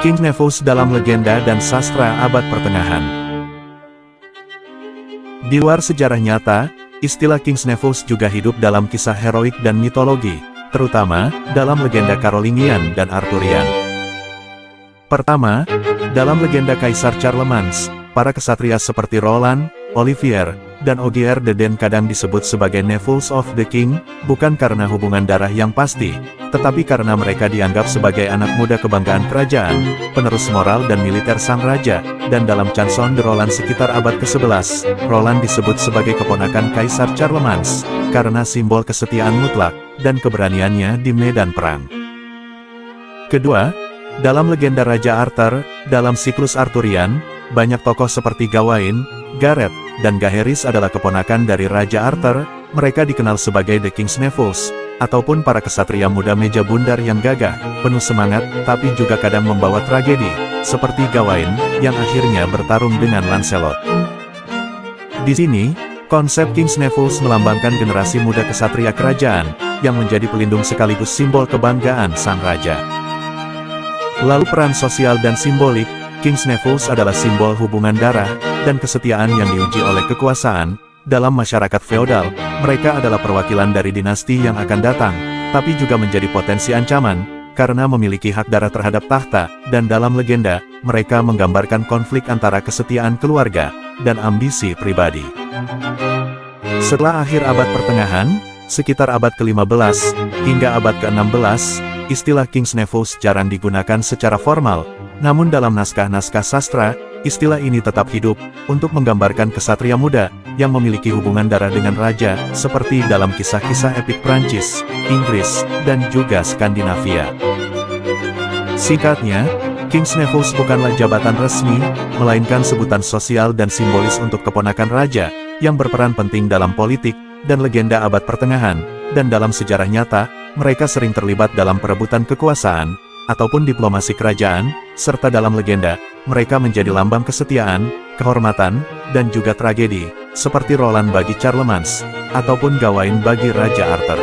King Nevus dalam legenda dan sastra abad pertengahan. Di luar sejarah nyata, istilah King Nevus juga hidup dalam kisah heroik dan mitologi, terutama dalam legenda Carolingian dan Arthurian. Pertama, dalam legenda Kaisar Charlemagne, para kesatria seperti Roland, Olivier, dan Ogier de Den kadang disebut sebagai Nevus of the King, bukan karena hubungan darah yang pasti, tetapi karena mereka dianggap sebagai anak muda kebanggaan kerajaan, penerus moral dan militer sang raja, dan dalam Chanson de Roland sekitar abad ke-11, Roland disebut sebagai keponakan Kaisar Charlemagne, karena simbol kesetiaan mutlak, dan keberaniannya di medan perang. Kedua, dalam legenda Raja Arthur, dalam siklus Arthurian, banyak tokoh seperti Gawain, Gareth, dan Gaheris adalah keponakan dari Raja Arthur. Mereka dikenal sebagai The King's Nevus, ataupun para kesatria muda meja bundar yang gagah, penuh semangat, tapi juga kadang membawa tragedi, seperti Gawain, yang akhirnya bertarung dengan Lancelot. Di sini, konsep King's Nevus melambangkan generasi muda kesatria kerajaan, yang menjadi pelindung sekaligus simbol kebanggaan sang raja. Lalu peran sosial dan simbolik, King's Nevus adalah simbol hubungan darah, dan kesetiaan yang diuji oleh kekuasaan. Dalam masyarakat feodal, mereka adalah perwakilan dari dinasti yang akan datang, tapi juga menjadi potensi ancaman, karena memiliki hak darah terhadap tahta, dan dalam legenda, mereka menggambarkan konflik antara kesetiaan keluarga, dan ambisi pribadi. Setelah akhir abad pertengahan, sekitar abad ke-15, hingga abad ke-16, istilah King's Nevus jarang digunakan secara formal, namun dalam naskah-naskah sastra, istilah ini tetap hidup, untuk menggambarkan kesatria muda, yang memiliki hubungan darah dengan raja, seperti dalam kisah-kisah epik Prancis, Inggris, dan juga Skandinavia. Singkatnya, King's Nevus bukanlah jabatan resmi, melainkan sebutan sosial dan simbolis untuk keponakan raja, yang berperan penting dalam politik, dan legenda abad pertengahan, dan dalam sejarah nyata, mereka sering terlibat dalam perebutan kekuasaan, ataupun diplomasi kerajaan, serta dalam legenda, mereka menjadi lambang kesetiaan, kehormatan, dan juga tragedi, seperti Roland bagi Charlemagne, ataupun Gawain bagi Raja Arthur.